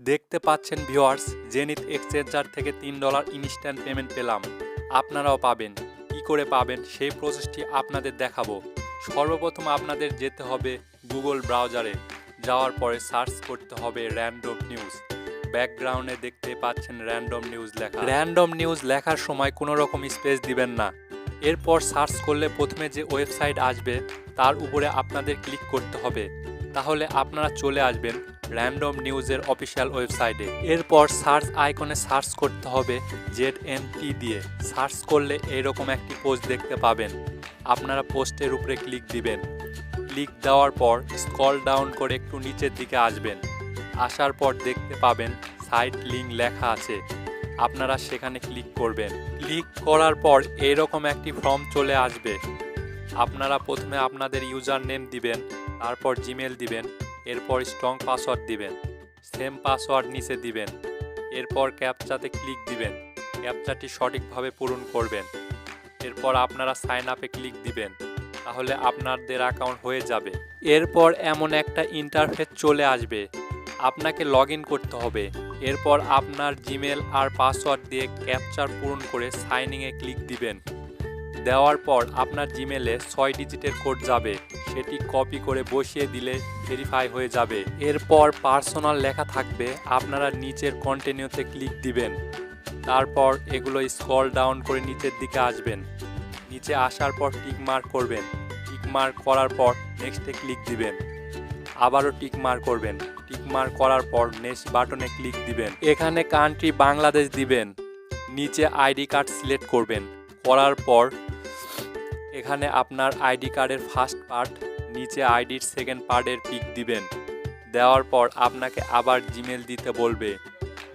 দেখতে পাচ্ছেন viewers, zenith exchanger থেকে $3 ইনস্ট্যান্ট পেমেন্ট পেলাম। আপনারাও পাবেন। কি করে পাবেন সেই প্রসেসটি আপনাদের দেখাবো। সর্বপ্রথম আপনাদের যেতে হবে গুগল ব্রাউজারে। যাওয়ার পরে সার্চ করতে হবে র্যান্ডম নিউজ। ব্যাকগ্রাউন্ডে দেখতে পাচ্ছেন র্যান্ডম নিউজ লেখা। র্যান্ডম নিউজ লেখার সময় কোনো রকম স্পেস দিবেন না। এরপর সার্চ করলে প্রথমে যে ওয়েবসাইট আসবে তার উপরে আপনাদের ক্লিক করতে হবে। তাহলে আপনারা চলে আসবেন র্যান্ডম নিউজের অফিসিয়াল ওয়েবসাইটে। এরপর সার্চ আইকনে সার্চ করতে হবে ZNT দিয়ে। সার্চ করলে এইরকম একটি পোস্ট দেখতে পাবেন। আপনারা পোস্টের উপরে ক্লিক দিবেন। ক্লিক দেওয়ার পর স্ক্রল ডাউন করে একটু নিচের দিকে আসবেন। আসার পর দেখতে পাবেন সাইট লিঙ্ক লেখা আছে। আপনারা সেখানে ক্লিক করবেন। ক্লিক করার পর এইরকম একটি ফর্ম চলে আসবে। আপনারা প্রথমে আপনাদের ইউজার নেম দিবেন, তারপর জিমেল দিবেন, এরপর স্ট্রং পাসওয়ার্ড দিবেন, সেম পাসওয়ার্ড নিচে দিবেন, এরপর ক্যাপচাতে ক্লিক দিবেন। ক্যাপচাটি সঠিকভাবে পূরণ করবেন। এরপর আপনারা সাইন আপে ক্লিক দিবেন। তাহলে আপনাদের অ্যাকাউন্ট হয়ে যাবে। এরপর এমন একটা ইন্টারফেস চলে আসবে। আপনাকে লগ ইন করতে হবে। এরপর আপনার জিমেল আর পাসওয়ার্ড দিয়ে ক্যাপচার পূরণ করে সাইনিংয়ে ক্লিক দিবেন। দেওয়ার পর আপনার জিমেলে 6 ডিজিটের কোড যাবে। সেটি কপি করে বসিয়ে দিলে ভেরিফাই হয়ে যাবে। এরপর পার্সোনাল লেখা থাকবে। আপনারা নিচের কন্টিনিউতে ক্লিক দিবেন। তারপর এগুলো স্ক্রল ডাউন করে নিচের দিকে আসবেন। নিচে আসার পর টিক মার্ক করবেন। টিক মার্ক করার পর নেক্সটে ক্লিক দিবেন। আবারও টিক মার্ক করবেন। টিক মার্ক করার পর নেক্সট বাটনে ক্লিক দিবেন। এখানে কান্ট্রি বাংলাদেশ দিবেন। নিচে আইডি কার্ড সিলেক্ট করবেন। করার পর এখানে আপনার আইডি কার্ডের ফার্স্ট পার্ট, নিচে আইডির সেকেন্ড পার্টের পিক দিবেন। দেওয়ার পর আপনাকে আবার জিমেল দিতে বলবে।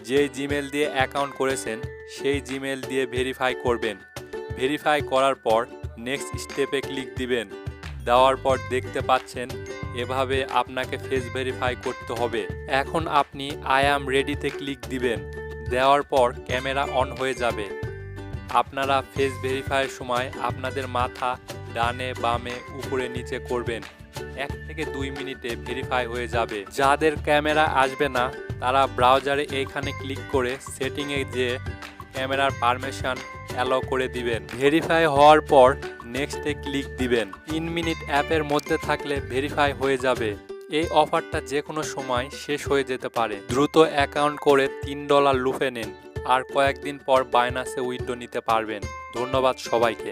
যে জিমেল দিয়ে অ্যাকাউন্ট করেছেন সেই জিমেল দিয়ে ভেরিফাই করবেন। ভেরিফাই করার পর নেক্সট স্টেপে ক্লিক দিবেন। দেওয়ার পর দেখতে পাচ্ছেন এভাবে আপনাকে ফেস ভেরিফাই করতে হবে। এখন আপনি আই অ্যাম রেডিতে ক্লিক দিবেন। দেওয়ার পর ক্যামেরা অন হয়ে যাবে। আপনারা ফেস ভেরিফাইয়ের সময় আপনাদের মাথা ডানে বামে উপরে নিচে করবেন। 1 থেকে 2 মিনিটে ভেরিফাই হয়ে যাবে। যাদের ক্যামেরা আসবে না তারা ব্রাউজারে এইখানে ক্লিক করে সেটিংয়ে যেয়ে ক্যামেরার পারমিশন অ্যালাউ করে দিবেন। ভেরিফাই হওয়ার পর নেক্সটে ক্লিক দিবেন। 3 মিনিট অ্যাপের মধ্যে থাকলে ভেরিফাই হয়ে যাবে। এই অফারটা যে কোনো সময় শেষ হয়ে যেতে পারে। দ্রুত অ্যাকাউন্ট করে $3 লুফে নিন। আর কয়েকদিন পর বাইনাসে উইথড্র নিতে পারবেন। ধন্যবাদ সবাইকে।